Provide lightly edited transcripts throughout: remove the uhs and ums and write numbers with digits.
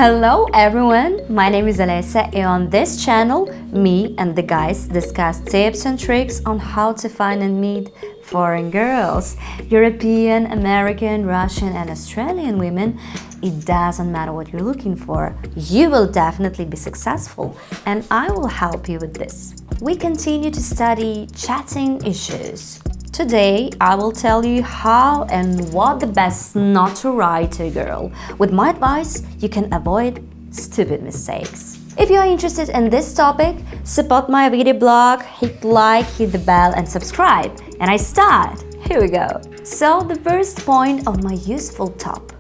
Hello everyone, my name is Alessia and on this channel, me and the guys discuss tips and tricks on how to find and meet foreign girls, European, American, Russian and Australian women. It doesn't matter what you're looking for, you will definitely be successful and I will help you with this. We continue to study chatting issues. Today, I will tell you how and what the best not to write to a girl. With my advice, you can avoid stupid mistakes. If you are interested in this topic, support my video blog, hit like, hit the bell and subscribe. And I start. Here we go. So the first point of my useful tip.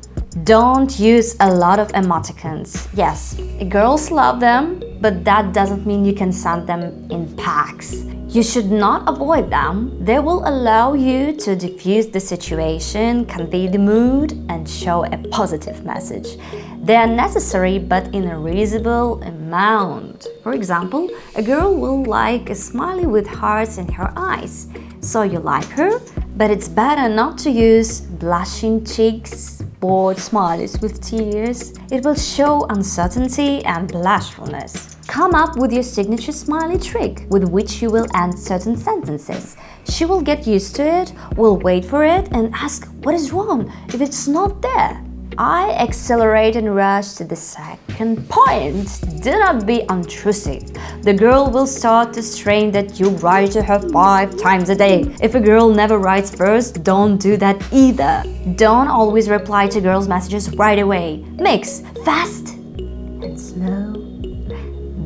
Don't use a lot of emoticons. Yes, girls love them, but that doesn't mean you can send them in packs. You should not avoid them. They will allow you to diffuse the situation, convey the mood, and show a positive message. They are necessary but in a reasonable amount. For example, a girl will like a smiley with hearts in her eyes. So you like her, but it's better not to use blushing cheeks, bored smileys with tears. It will show uncertainty and bashfulness. Come up with your signature smiley trick with which you will end certain sentences. She will get used to it, will wait for it and ask what is wrong if it's not there. I accelerate and rush to the second point. Do not be intrusive. The girl will start to strain that you write to her 5 times a day. If a girl never writes first, don't do that either. Don't always reply to girls' messages right away. Mix fast and slow.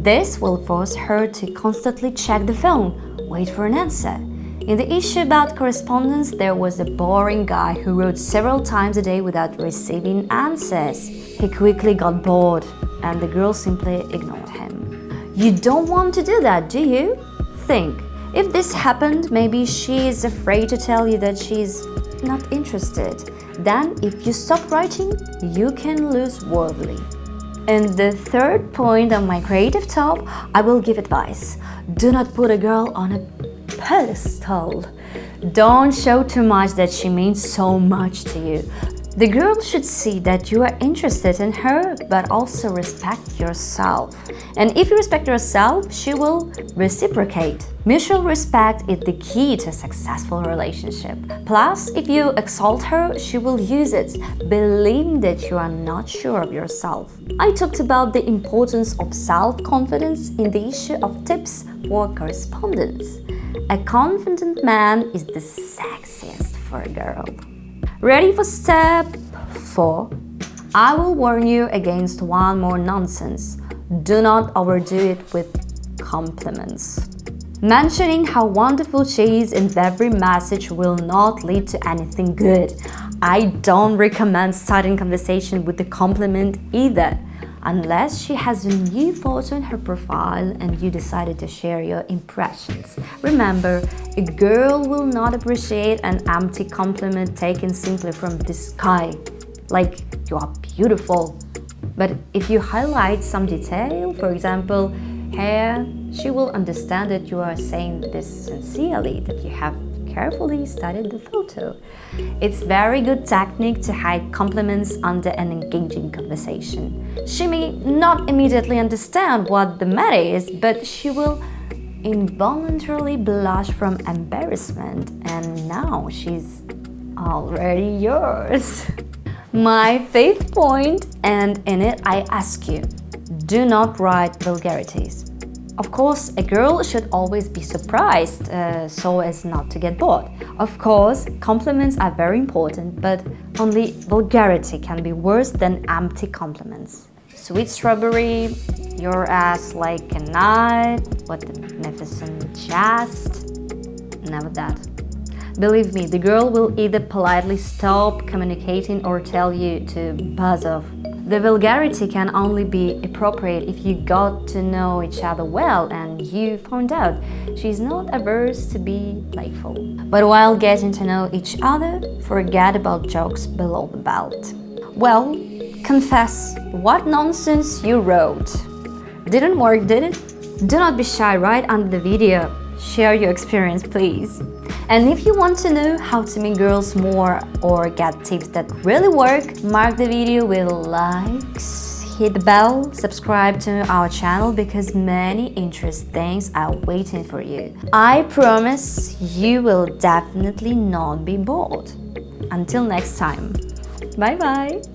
This will force her to constantly check the phone, wait for an answer. In the issue about correspondence, there was a boring guy who wrote several times a day without receiving answers. He quickly got bored, and the girl simply ignored him. You don't want to do that, do you? Think, if this happened, maybe she is afraid to tell you that she's not interested. Then, if you stop writing, you can lose worthily. And the third point on my creative top, I will give advice. Do not put a girl on a pedestal. Don't show too much that she means so much to you. The girl should see that you are interested in her, but also respect yourself. And if you respect yourself, she will reciprocate. Mutual respect is the key to a successful relationship. Plus, if you exalt her, she will use it, believing that you are not sure of yourself. I talked about the importance of self-confidence in the issue of tips for correspondence. A confident man is the sexiest for a girl. Ready for step 4? I will warn you against one more nonsense. Do not overdo it with compliments. Mentioning how wonderful she is in every message will not lead to anything good. I don't recommend starting conversation with a compliment either, unless she has a new photo in her profile and you decided to share your impressions. Remember, a girl will not appreciate an empty compliment taken simply from the sky, like you are beautiful. But if you highlight some detail, for example, hair, she will understand that you are saying this sincerely, that you have carefully studied the photo. It's very good technique to hide compliments under an engaging conversation. She may not immediately understand what the matter is, but she will involuntarily blush from embarrassment, and now she's already yours. My 5th point, and in it I ask you, do not write vulgarities. Of course, a girl should always be surprised so as not to get bored. Of course, compliments are very important, but only vulgarity can be worse than empty compliments. Sweet strawberry, your ass like a nut, what a magnificent chest. Never that. Believe me, the girl will either politely stop communicating or tell you to buzz off. The vulgarity can only be appropriate if you got to know each other well and you found out she's not averse to be playful. But while getting to know each other, forget about jokes below the belt. Well, confess what nonsense you wrote. Didn't work, did it? Do not be shy right under the video. Share your experience, please. And if you want to know how to meet girls more or get tips that really work, mark the video with likes, hit the bell, subscribe to our channel because many interesting things are waiting for you. I promise you will definitely not be bored. Until next time, bye bye!